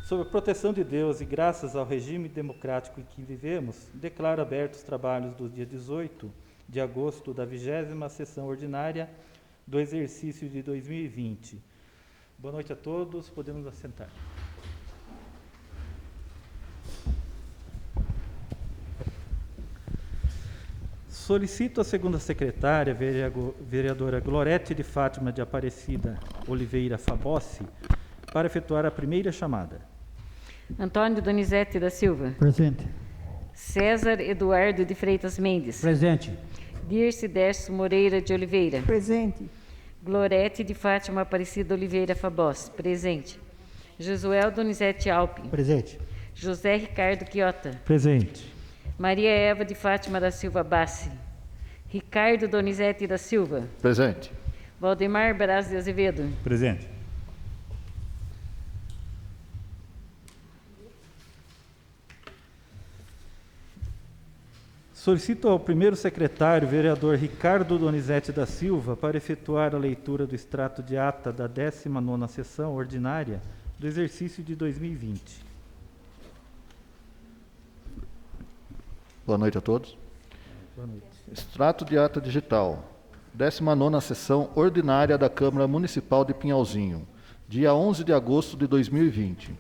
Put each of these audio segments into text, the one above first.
Sob a proteção de Deus e graças ao regime democrático em que vivemos, declaro abertos os trabalhos do dia 18 de agosto da 20ª sessão ordinária do exercício de 2020. Boa noite a todos, podemos assentar. Solicito a segunda secretária, vereadora Glorete de Fátima de Aparecida Oliveira Fabossi, para efetuar a primeira chamada. Antônio Donizete da Silva. Presente. César Eduardo de Freitas Mendes. Presente. Dirce Décio Moreira de Oliveira. Presente. Glorete de Fátima Aparecida Oliveira Fabossi. Presente. Josuel Donizete Alpe. Presente. José Ricardo Quiota. Presente. Maria Eva de Fátima da Silva Bassi. Ricardo Donizete da Silva. Presente. Valdemar Braz de Azevedo. Presente. Solicito ao primeiro secretário, vereador Ricardo Donizete da Silva, para efetuar a leitura do extrato de ata da 19ª sessão ordinária do exercício de 2020. Boa noite a todos. Boa noite. Extrato de ata digital. 19ª sessão ordinária da Câmara Municipal de Pinhalzinho, dia 11 de agosto de 2020.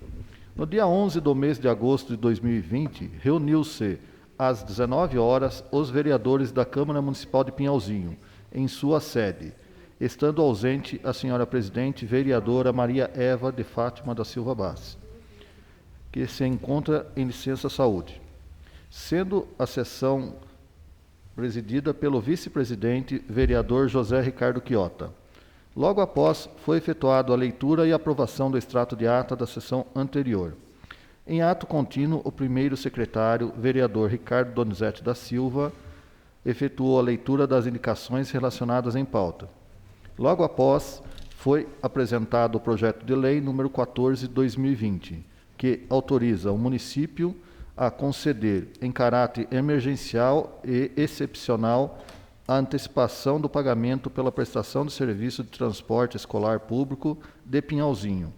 No dia 11 do mês de agosto de 2020, reuniu-se às 19 horas os vereadores da Câmara Municipal de Pinhalzinho, em sua sede, estando ausente a senhora presidente vereadora Maria Eva de Fátima da Silva Bassi, que se encontra em licença-saúde, sendo a sessão presidida pelo vice-presidente vereador José Ricardo Quiota. Logo após, foi efetuada a leitura e aprovação do extrato de ata da sessão anterior. Em ato contínuo, o primeiro secretário, vereador Ricardo Donizete da Silva, efetuou a leitura das indicações relacionadas em pauta. Logo após, foi apresentado o projeto de lei número 14 de 2020, que autoriza o município a conceder, em caráter emergencial e excepcional, a antecipação do pagamento pela prestação de serviço de transporte escolar público de Pinhalzinho,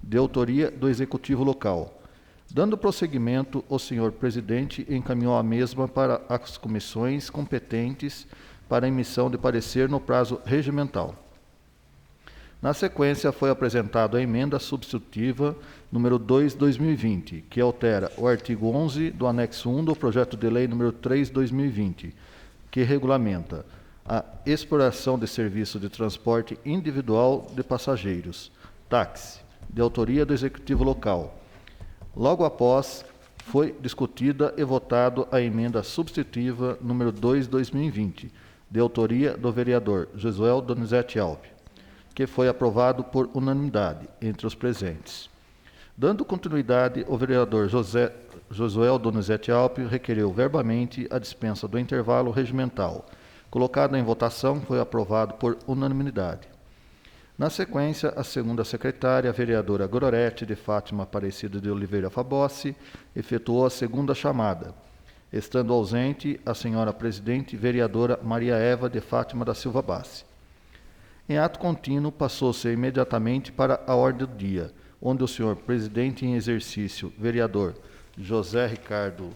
de autoria do Executivo Local. Dando prosseguimento, o senhor presidente encaminhou a mesma para as comissões competentes para emissão de parecer no prazo regimental. Na sequência, foi apresentada a emenda substitutiva número 2/2020, que altera o artigo 11 do anexo 1 do projeto de lei número 3/2020, que regulamenta a exploração de serviço de transporte individual de passageiros, táxi, de autoria do Executivo Local. Logo após, foi discutida e votada a emenda substitutiva número 2/2020, de autoria do vereador Josuel Donizete Alpe, que foi aprovado por unanimidade entre os presentes. Dando continuidade, o vereador Josuel Donizete Alpe requereu verbamente a dispensa do intervalo regimental. Colocado em votação, foi aprovado por unanimidade. Na sequência, a segunda secretária, a vereadora Glorete de Fátima Aparecida de Oliveira Fabossi, efetuou a segunda chamada, estando ausente a senhora presidente vereadora Maria Eva de Fátima da Silva Bassi. Em ato contínuo, passou-se imediatamente para a ordem do dia, onde o senhor presidente em exercício, vereador José Ricardo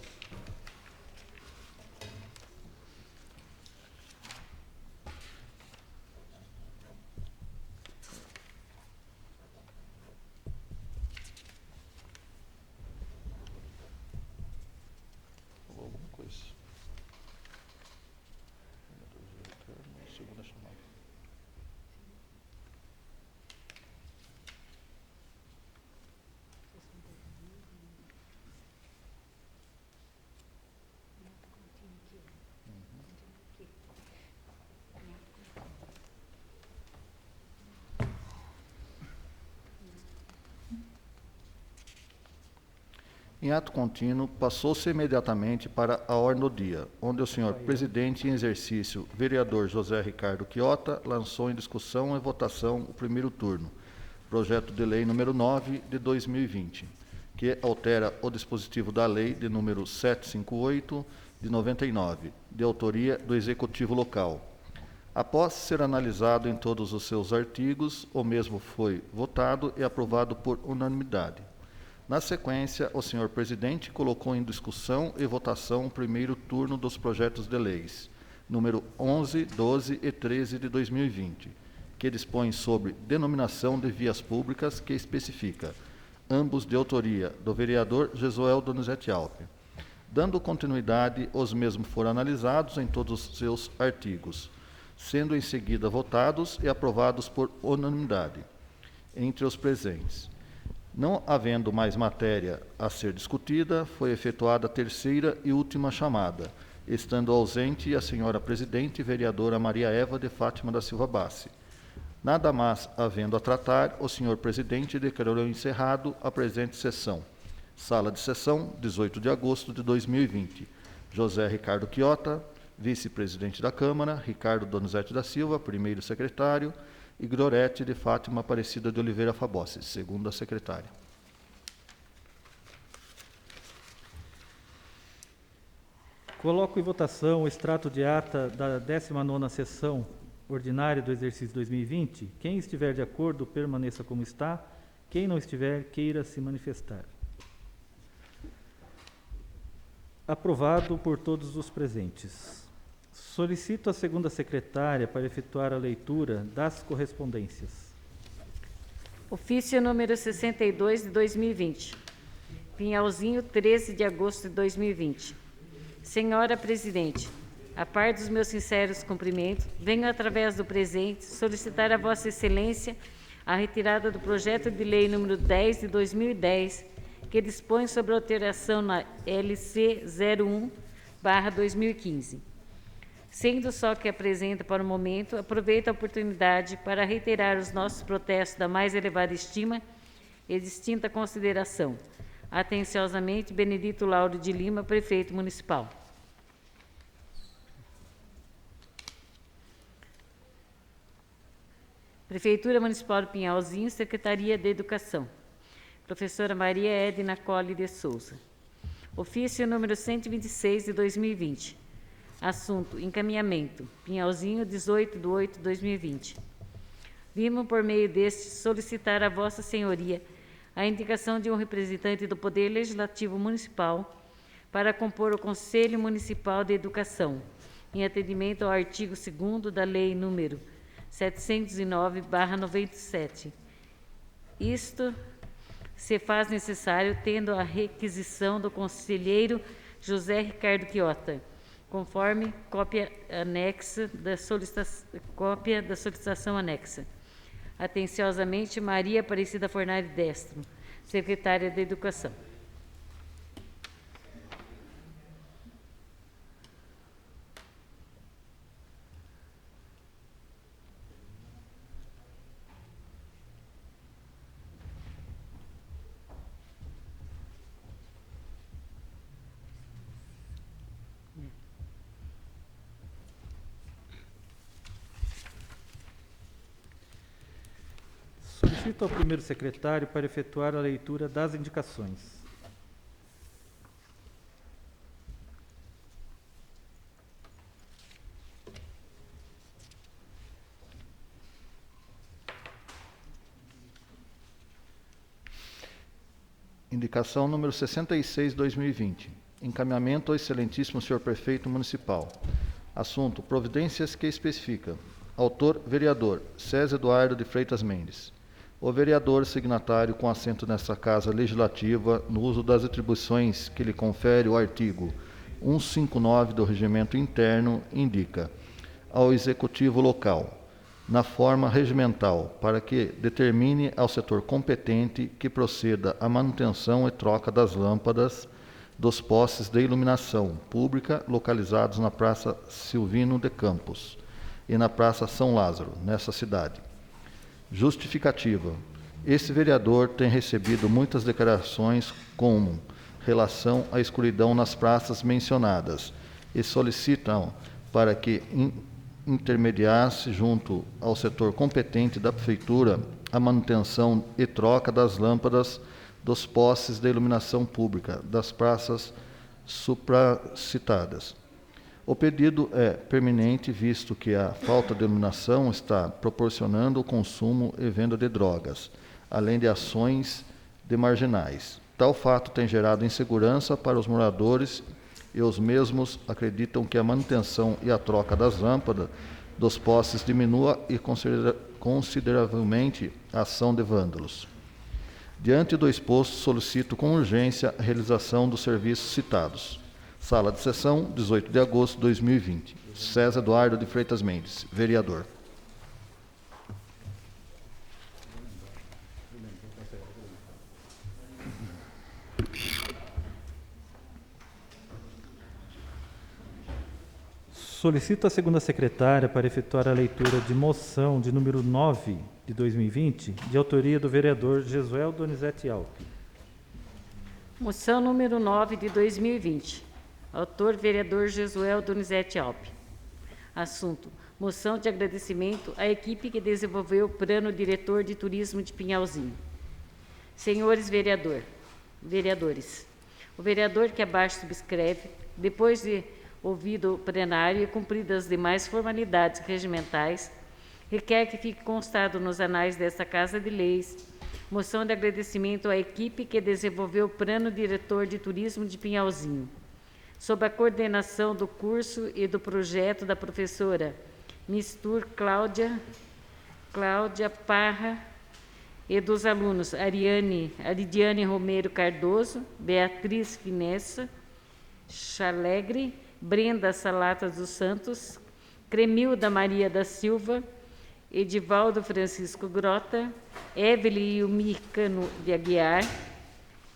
Em ato contínuo, passou-se imediatamente para a ordem do dia, onde o senhor presidente em exercício, vereador José Ricardo Quiota, lançou em discussão e votação o primeiro turno, projeto de lei número 9 de 2020, que altera o dispositivo da lei de número 758 de 99, de autoria do Executivo Local. Após ser analisado em todos os seus artigos, o mesmo foi votado e aprovado por unanimidade. Na sequência, o senhor presidente colocou em discussão e votação o primeiro turno dos projetos de leis, número 11, 12 e 13 de 2020, que dispõem sobre denominação de vias públicas que especifica, ambos de autoria do vereador Jesuel Donizete Alpe. Dando continuidade, os mesmos foram analisados em todos os seus artigos, sendo em seguida votados e aprovados por unanimidade entre os presentes. Não havendo mais matéria a ser discutida, foi efetuada a terceira e última chamada, estando ausente a senhora presidente, vereadora Maria Eva de Fátima da Silva Bassi. Nada mais havendo a tratar, o senhor presidente declarou encerrado a presente sessão. Sala de sessão, 18 de agosto de 2020. José Ricardo Quiota, vice-presidente da Câmara, Ricardo Donizete da Silva, primeiro secretário, e Glorete de Fátima Aparecida de Oliveira Fabossi, segunda secretária. Coloco em votação o extrato de ata da 19ª sessão ordinária do exercício 2020. Quem estiver de acordo, permaneça como está. Quem não estiver, queira se manifestar. Aprovado por todos os presentes. Solicito a segunda secretária para efetuar a leitura das correspondências. Ofício número 62 de 2020. Pinhalzinho, 13 de agosto de 2020. Senhora Presidente, a par dos meus sinceros cumprimentos, venho através do presente solicitar a Vossa Excelência a retirada do projeto de lei número 10 de 2010, que dispõe sobre a alteração na LC 01/2015. Sendo só que apresenta para o momento, aproveito a oportunidade para reiterar os nossos protestos da mais elevada estima e distinta consideração. Atenciosamente, Benedito Lauro de Lima, Prefeito Municipal. Prefeitura Municipal de Pinhalzinho, Secretaria de Educação. Professora Maria Edna Colli de Souza. Ofício número 126 de 2020. Assunto: encaminhamento. Pinhalzinho, 18/8/2020. Vimos, por meio deste, solicitar a Vossa Senhoria a indicação de um representante do Poder Legislativo Municipal para compor o Conselho Municipal de Educação, em atendimento ao artigo 2º da Lei número 709/97. Isto se faz necessário tendo a requisição do conselheiro José Ricardo Quiota, conforme cópia da solicitação anexa. Atenciosamente, Maria Aparecida Fornari Destro, Secretária de Educação. Solicito ao primeiro secretário para efetuar a leitura das indicações. Indicação número 66, 2020. Encaminhamento ao excelentíssimo senhor prefeito municipal. Assunto: providências que especifica. Autor: vereador César Eduardo de Freitas Mendes. O vereador signatário com assento nesta Casa Legislativa, no uso das atribuições que lhe confere o artigo 159 do Regimento Interno, indica ao Executivo Local, na forma regimental, para que determine ao setor competente que proceda à manutenção e troca das lâmpadas dos postes de iluminação pública localizados na Praça Silvino de Campos e na Praça São Lázaro, nessa cidade. Justificativa. Esse vereador tem recebido muitas declarações com relação à escuridão nas praças mencionadas e solicitam para que intermediasse junto ao setor competente da Prefeitura a manutenção e troca das lâmpadas dos postes de iluminação pública das praças supracitadas. O pedido é permanente, visto que a falta de iluminação está proporcionando o consumo e venda de drogas, além de ações de marginais. Tal fato tem gerado insegurança para os moradores e os mesmos acreditam que a manutenção e a troca das lâmpadas dos postes diminua e consideravelmente a ação de vândalos. Diante do exposto, solicito com urgência a realização dos serviços citados. Sala de sessão, 18 de agosto de 2020. César Eduardo de Freitas Mendes, vereador. Solicito a segunda secretária para efetuar a leitura de moção de número 9 de 2020, de autoria do vereador Jesuel Donizete Alpe. Moção número 9 de 2020. Autor, vereador Jesuel Donizete Alpe. Assunto: moção de agradecimento à equipe que desenvolveu o Plano Diretor de Turismo de Pinhalzinho. Senhores vereadores, o vereador que abaixo subscreve, depois de ouvido o plenário e cumpridas as demais formalidades regimentais, requer que fique constado nos anais desta Casa de Leis moção de agradecimento à equipe que desenvolveu o Plano Diretor de Turismo de Pinhalzinho, sob a coordenação do curso e do projeto da professora Mistur Cláudia Parra e dos alunos Aridiane Romero Cardoso, Beatriz Finessa Chalegre, Brenda Salata dos Santos, Cremilda Maria da Silva, Edivaldo Francisco Grota, Evelyn Ilmir Cano de Aguiar,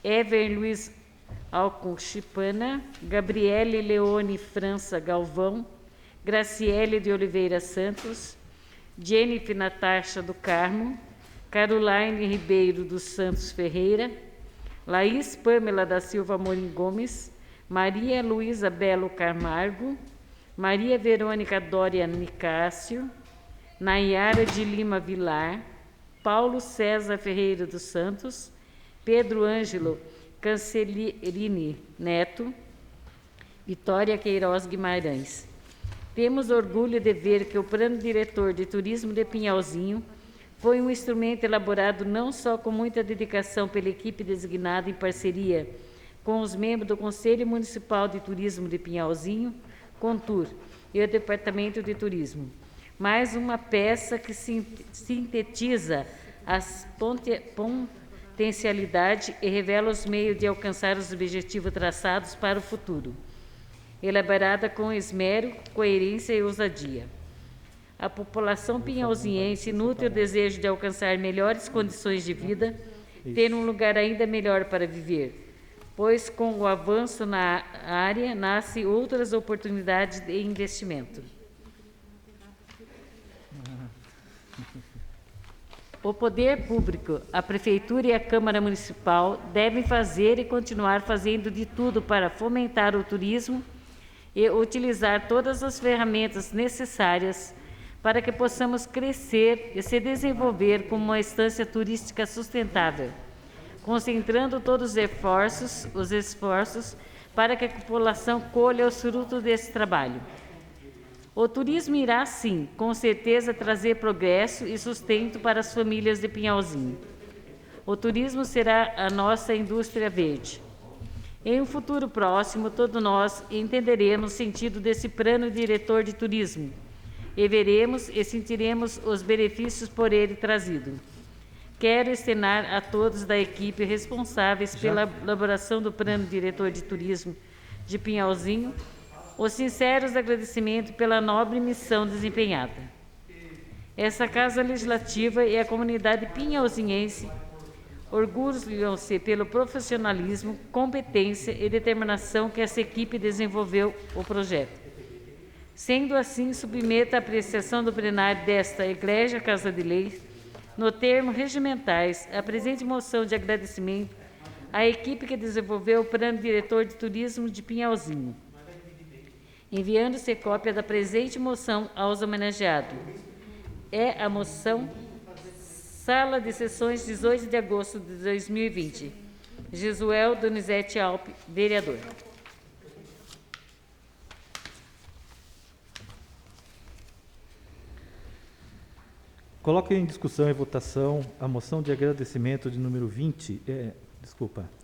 Ever Luiz Alconchipana, Gabriele Leone França Galvão, Graciele de Oliveira Santos, Jennifer Natasha do Carmo, Caroline Ribeiro dos Santos Ferreira, Laís Pâmela da Silva Amorim Gomes, Maria Luísa Belo Camargo, Maria Verônica Dória Nicásio, Nayara de Lima Vilar, Paulo César Ferreira dos Santos, Pedro Ângelo Cancelini Neto, Vitória Queiroz Guimarães. Temos orgulho de ver que o Plano Diretor de Turismo de Pinhalzinho foi um instrumento elaborado não só com muita dedicação pela equipe designada em parceria com os membros do Conselho Municipal de Turismo de Pinhalzinho, CONTUR, e o Departamento de Turismo, mais uma peça que sintetiza as potencialidades e revela os meios de alcançar os objetivos traçados para o futuro, elaborada com esmero, coerência e ousadia. A população pinhalzinhense nutre o desejo de alcançar melhores condições de vida, ter um lugar ainda melhor para viver, pois com o avanço na área nascem outras oportunidades de investimento. O poder público, a Prefeitura e a Câmara Municipal devem fazer e continuar fazendo de tudo para fomentar o turismo e utilizar todas as ferramentas necessárias para que possamos crescer e se desenvolver como uma estância turística sustentável, concentrando todos os esforços para que a população colha os frutos desse trabalho. O turismo irá, sim, com certeza, trazer progresso e sustento para as famílias de Pinhalzinho. O turismo será a nossa indústria verde. Em um futuro próximo, todos nós entenderemos o sentido desse plano diretor de turismo e veremos e sentiremos os benefícios por ele trazido. Quero externar a todos da equipe responsáveis pela elaboração do Plano Diretor de Turismo de Pinhalzinho os sinceros agradecimentos pela nobre missão desempenhada. Essa Casa Legislativa e a comunidade pinhalzinhense orgulham-se pelo profissionalismo, competência e determinação que essa equipe desenvolveu o projeto. Sendo assim, submeta a apreciação do plenário desta Egrégia Casa de Leis, no termo regimentais, a presente moção de agradecimento à equipe que desenvolveu o Plano Diretor de Turismo de Pinhalzinho, enviando-se cópia da presente moção aos homenageados. É a moção Sala de Sessões, 18 de agosto de 2020. Jesuel Donizete Alpe, vereador. Coloco em discussão e votação a moção de agradecimento de número 20,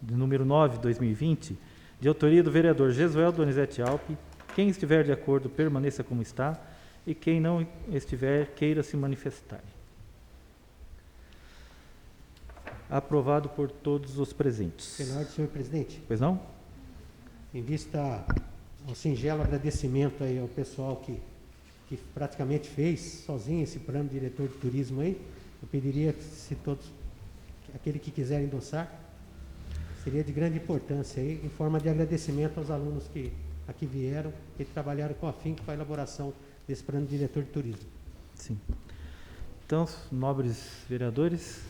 de número 9, 2020, de autoria do vereador Jesuel Donizete Alpe. Quem estiver de acordo, permaneça como está, e quem não estiver, queira se manifestar. Aprovado por todos os presentes. Pela ordem, senhor presidente. Pois não? Em vista ao singelo agradecimento aí ao pessoal que praticamente fez sozinho esse plano diretor de turismo aí, eu pediria que se todos, aquele que quiser endossar, seria de grande importância aí, em forma de agradecimento aos alunos que aqui vieram e trabalharam com afinco para a elaboração desse plano diretor de turismo. Sim. Então, nobres vereadores,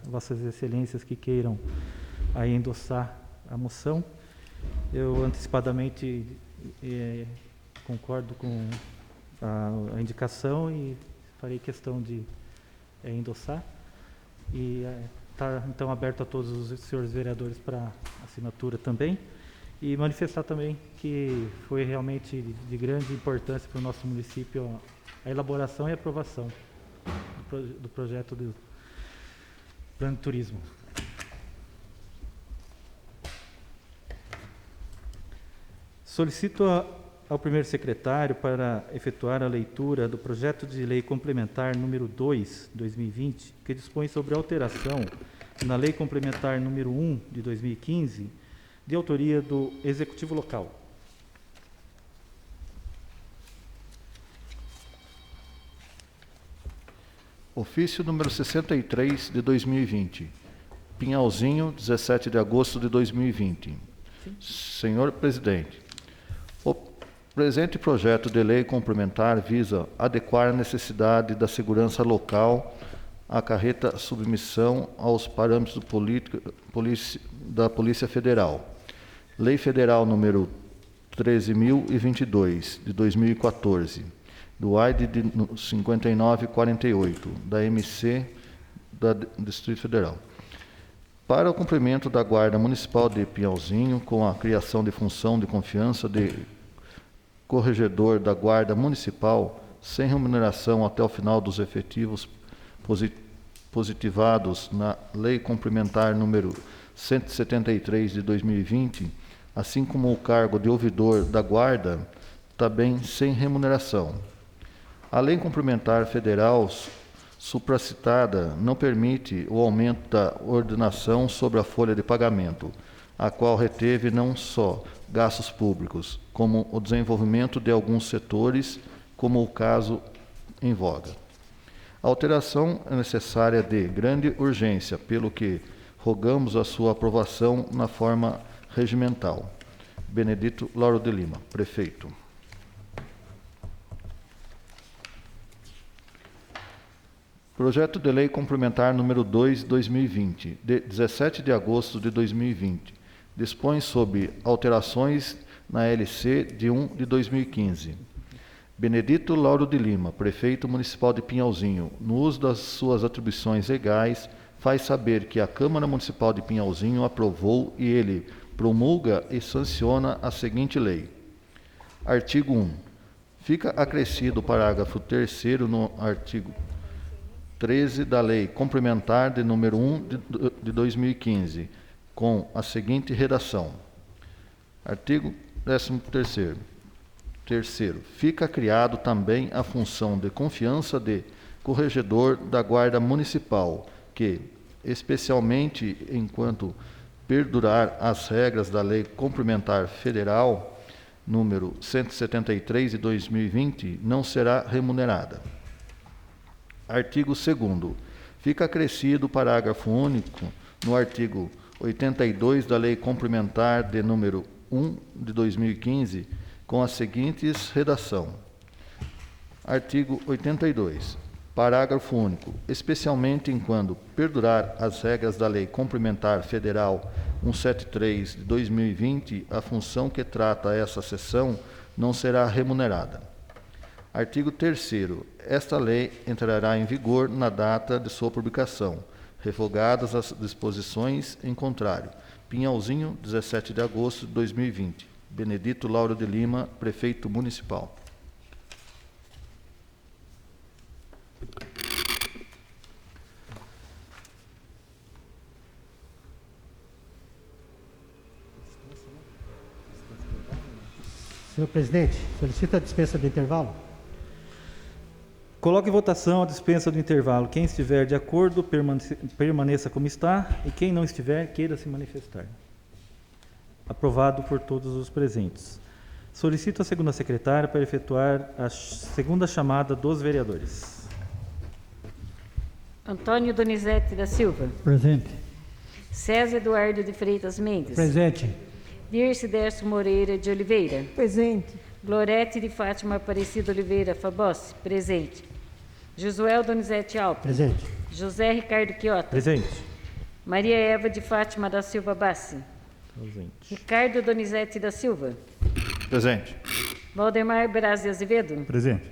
vossas excelências que queiram aí endossar a moção, eu antecipadamente concordo com a indicação e farei questão de endossar. E está então aberto a todos os senhores vereadores para assinatura também. E manifestar também que foi realmente de grande importância para o nosso município a elaboração e aprovação do projeto do Plano de Turismo. Solicito ao primeiro secretário para efetuar a leitura do projeto de lei complementar número 2, 2020, que dispõe sobre alteração na lei complementar número 1 de 2015, de autoria do Executivo Local. Ofício número 63 de 2020. Pinhalzinho, 17 de agosto de 2020. Sim. Senhor presidente, o presente projeto de lei complementar visa adequar a necessidade da segurança local, acarreta submissão aos parâmetros da Polícia Federal. Lei Federal número 13.022, de 2014, do AID de 5948, da MC do Distrito Federal. Para o cumprimento da Guarda Municipal de Pinhalzinho, com a criação de função de confiança de corregedor da Guarda Municipal, sem remuneração até o final dos efetivos positivados na Lei Complementar número 173 de 2020, assim como o cargo de ouvidor da Guarda, também sem remuneração. A Lei Complementar Federal supracitada não permite o aumento da ordenação sobre a folha de pagamento, a qual reteve não só gastos públicos, como o desenvolvimento de alguns setores, como o caso em voga. A alteração é necessária de grande urgência, pelo que rogamos a sua aprovação na forma regimental. Benedito Lauro de Lima, prefeito. Projeto de Lei Complementar número 2, 2020, de 17 de agosto de 2020, dispõe sobre alterações na LC de 1 de 2015. Benedito Lauro de Lima, prefeito municipal de Pinhalzinho, no uso das suas atribuições legais, faz saber que a Câmara Municipal de Pinhalzinho aprovou e ele promulga e sanciona a seguinte lei. Artigo 1. Fica acrescido o parágrafo 3º no artigo 13 da Lei Complementar de número 1 de 2015, com a seguinte redação. Artigo 13º. Terceiro, fica criado também a função de confiança de corregedor da Guarda Municipal, que, especialmente enquanto perdurar as regras da Lei Complementar Federal número 173 de 2020, não será remunerada. Artigo 2º. Fica acrescido o parágrafo único no artigo 82 da Lei Complementar de número 1 de 2015, com as seguintes redação. Artigo 82. Parágrafo único. Especialmente enquanto perdurar as regras da Lei Complementar Federal 173 de 2020, a função que trata essa seção não será remunerada. Artigo 3º. Esta lei entrará em vigor na data de sua publicação, revogadas as disposições em contrário. Pinhalzinho, 17 de agosto de 2020. Benedito Lauro de Lima, prefeito municipal. Senhor presidente, solicito a dispensa do intervalo. Coloque em votação a dispensa do intervalo. Quem estiver de acordo, permaneça como está, e quem não estiver, queira se manifestar. Aprovado por todos os presentes. Solicito a segunda secretária para efetuar a segunda chamada dos vereadores. Antônio Donizete da Silva. Presente. César Eduardo de Freitas Mendes. Presente. Dirce Décio Moreira de Oliveira. Presente. Glorete de Fátima Aparecida Oliveira Fabossi. Presente. Josuel Donizete Alpe. Presente. José Ricardo Quiota. Presente. Maria Eva de Fátima da Silva Bassi. Presente. Ricardo Donizete da Silva. Presente. Valdemar Braz de Azevedo. Presente.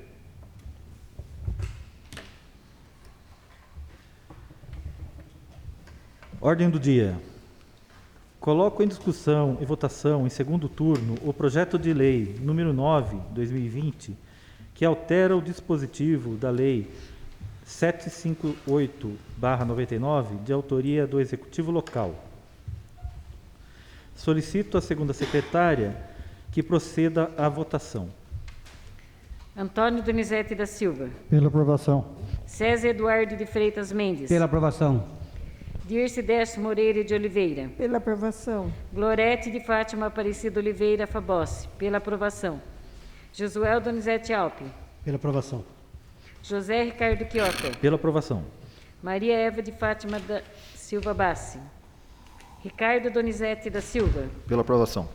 Ordem do dia. Coloco em discussão e votação em segundo turno o projeto de lei número 9/2020, que altera o dispositivo da lei 758/99, de autoria do Executivo Local. Solicito à segunda secretária que proceda à votação. Antônio Donizete da Silva. Pela aprovação. César Eduardo de Freitas Mendes. Pela aprovação. Dirce Décio Moreira de Oliveira. Pela aprovação. Glorete de Fátima Aparecida Oliveira Fabossi. Pela aprovação. Josuel Donizete Alpe. Pela aprovação. José Ricardo Quiota. Pela aprovação. Maria Eva de Fátima da Silva Bassi. Ricardo Donizete da Silva. Pela aprovação.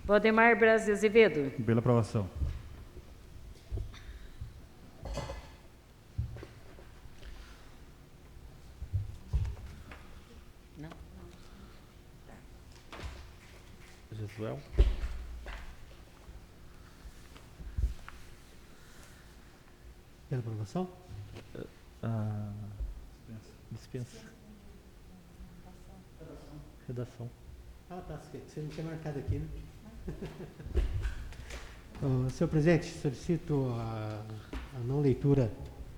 Valdemar Braz de Azevedo. Pela aprovação. Josuel. Pela aprovação. Dispensa. Redação. Ah, tá. Você não tinha marcado aqui, né? Senhor presidente, solicito a não leitura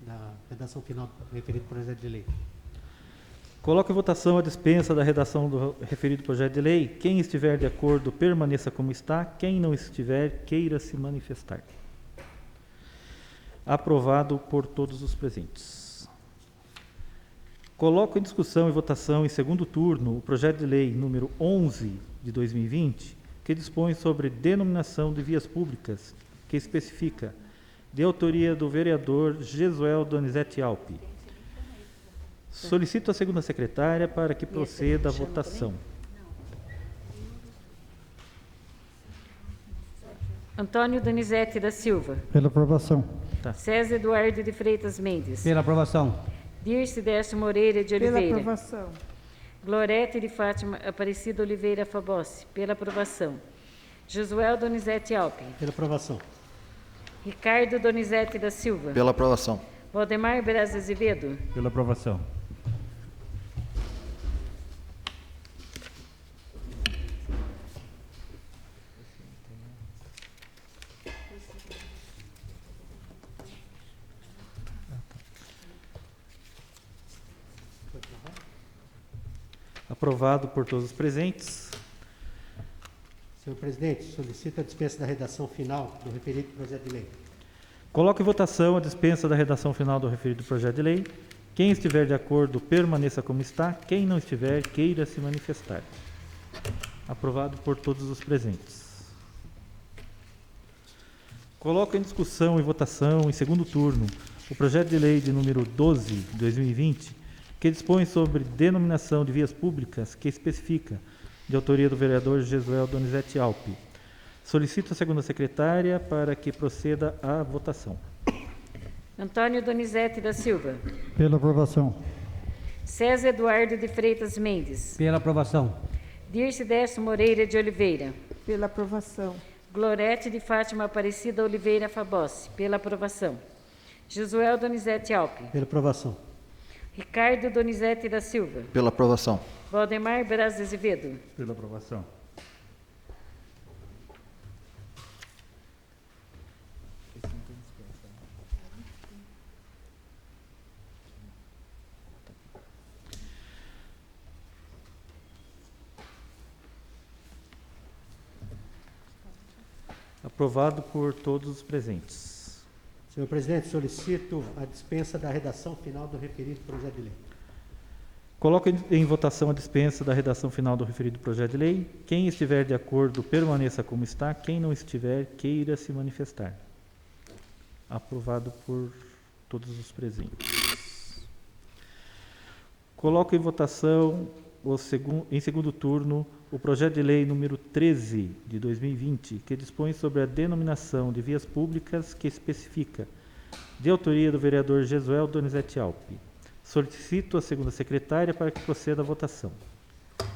da redação final do referido projeto de lei. Coloco em votação a dispensa da redação do referido projeto de lei. Quem estiver de acordo, permaneça como está. Quem não estiver, queira se manifestar. Aprovado por todos os presentes. Coloco em discussão e votação em segundo turno o projeto de lei número 11 de 2020, que dispõe sobre denominação de vias públicas, que especifica, de autoria do vereador Josuel Donizete Alpe. Solicito a segunda secretária para que proceda a votação. Antônio Donizete da Silva. Pela aprovação. César Eduardo de Freitas Mendes. Pela aprovação. Dirce Décio Moreira de Pela Oliveira. aprovação. Glorete de Fátima Aparecida Oliveira Fabossi. Pela aprovação. Josuel Donizete Alpe. Pela aprovação. Ricardo Donizete da Silva. Pela aprovação. Valdemar Braz de Azevedo. Pela aprovação. Aprovado por todos os presentes. Senhor presidente, solicito a dispensa da redação final do referido projeto de lei. Coloco em votação a dispensa da redação final do referido projeto de lei. Quem estiver de acordo, permaneça como está. Quem não estiver, queira se manifestar. Aprovado por todos os presentes. Coloco em discussão e votação, em segundo turno, o projeto de lei de número 12, de 2020, que dispõe sobre denominação de vias públicas, que especifica, de autoria do vereador Josuel Donizete Alpe. Solicito a segunda secretária para que proceda à votação. Antônio Donizete da Silva. Pela aprovação. César Eduardo de Freitas Mendes. Pela aprovação. Dirce Décio Moreira de Oliveira. Pela aprovação. Glorete de Fátima Aparecida Oliveira Fabossi. Pela aprovação. Josuel Donizete Alpe. Pela aprovação. Ricardo Donizete da Silva. Pela aprovação. Valdemar Braz de Azevedo. Pela aprovação. Aprovado por todos os presentes. Senhor presidente, solicito a dispensa da redação final do referido projeto de lei. Coloco em votação a dispensa da redação final do referido projeto de lei. Quem estiver de acordo, permaneça como está. Quem não estiver, queira se manifestar. Aprovado por todos os presentes. Coloco em votação, em segundo turno, o projeto de lei número 13 de 2020, que dispõe sobre a denominação de vias públicas que especifica, de autoria do vereador Jesuel Donizete Alpe. Solicito a segunda secretária para que proceda a votação.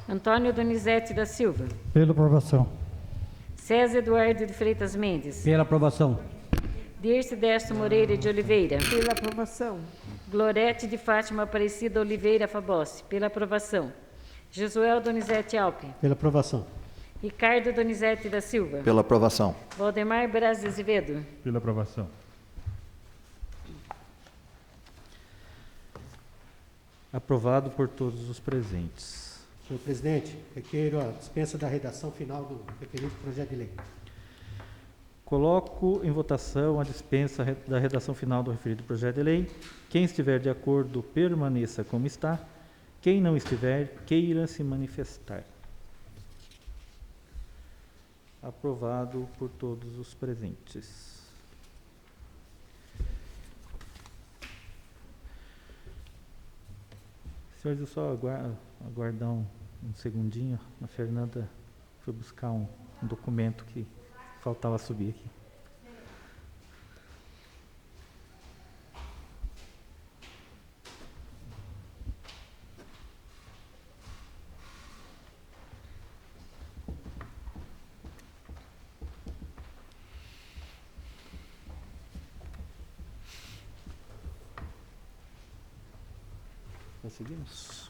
Antônio Donizete da Silva. Pela aprovação. César Eduardo de Freitas Mendes. Pela aprovação. Dirce Décio Moreira de Oliveira. Pela aprovação. Glorete de Fátima Aparecida Oliveira Fabossi. Pela aprovação. Jesuel Donizete Alpe. Pela aprovação. Ricardo Donizete da Silva. Pela aprovação. Valdemar Braz de Azevedo. Pela aprovação. Aprovado por todos os presentes. Senhor presidente, requeiro a dispensa da redação final do referido projeto de lei. Coloco em votação a dispensa da redação final do referido projeto de lei. Quem estiver de acordo, permaneça como está. Quem não estiver, queira se manifestar. Aprovado por todos os presentes. Senhores, eu só aguardar um segundinho. A Fernanda foi buscar um documento que faltava subir aqui. Seguimos.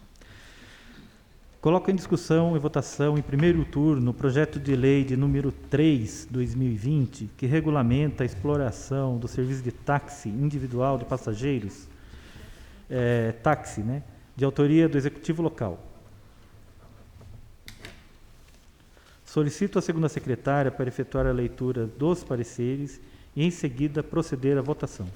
Coloco em discussão e votação em primeiro turno o projeto de lei de número 3, 2020, que regulamenta a exploração do serviço de táxi individual de passageiros, táxi, né, de autoria do Executivo Local. Solicito a segunda secretária para efetuar a leitura dos pareceres e, em seguida, proceder à votação.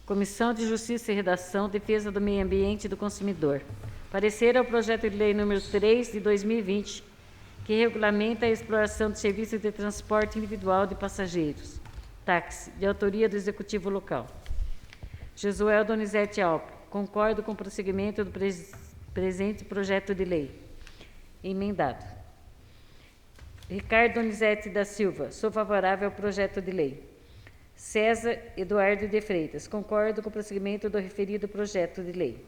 Comissão de Justiça e Redação, Defesa do Meio Ambiente e do Consumidor. Parecer ao projeto de lei número 3 de 2020, que regulamenta a exploração de serviços de transporte individual de passageiros, táxi, de autoria do Executivo Local. Jesuel Donizete Alpe, concordo com o prosseguimento do presente projeto de lei. Emendado. Ricardo Donizete da Silva, sou favorável ao projeto de lei. César Eduardo de Freitas, concordo com o prosseguimento do referido projeto de lei.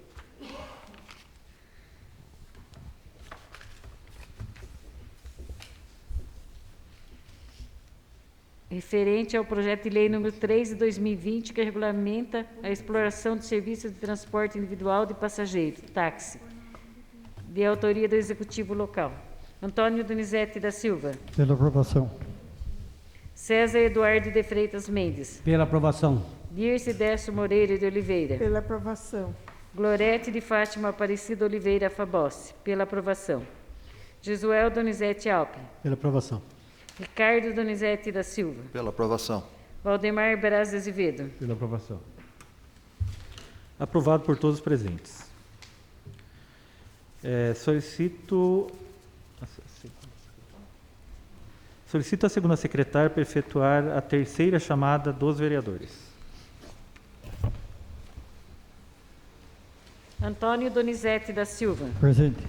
Referente ao projeto de lei número 3 de 2020, que regulamenta a exploração de serviços de transporte individual de passageiros, táxi, de autoria do Executivo Local. Antônio Donizete da Silva. Pela aprovação. César Eduardo de Freitas Mendes. Pela aprovação. Dirce Décio Moreira de Oliveira. Pela aprovação. Glorete de Fátima Aparecida Oliveira Fabossi. Pela aprovação. Jesuel Donizete Alpe. Pela aprovação. Ricardo Donizete da Silva. Pela aprovação. Valdemar Braz de Azevedo. Pela aprovação. Aprovado por todos os presentes. Solicito a segunda secretária para efetuar a terceira chamada dos vereadores. Antônio Donizete da Silva. Presente.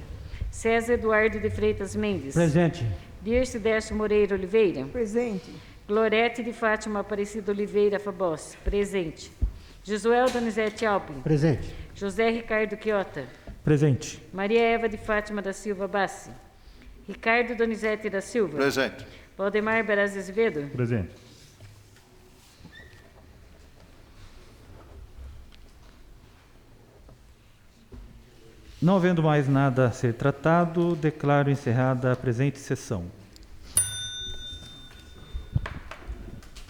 César Eduardo de Freitas Mendes. Presente. Dirce Décio Moreira Oliveira. Presente. Glorete de Fátima Aparecida Oliveira Fabossi. Presente. Jesuel Donizete Alpe. Presente. José Ricardo Quiota. Presente. Maria Eva de Fátima da Silva Bassi. Ricardo Donizete da Silva. Presente. Valdemar Braz de Azevedo. Presente. Não havendo mais nada a ser tratado, declaro encerrada a presente sessão.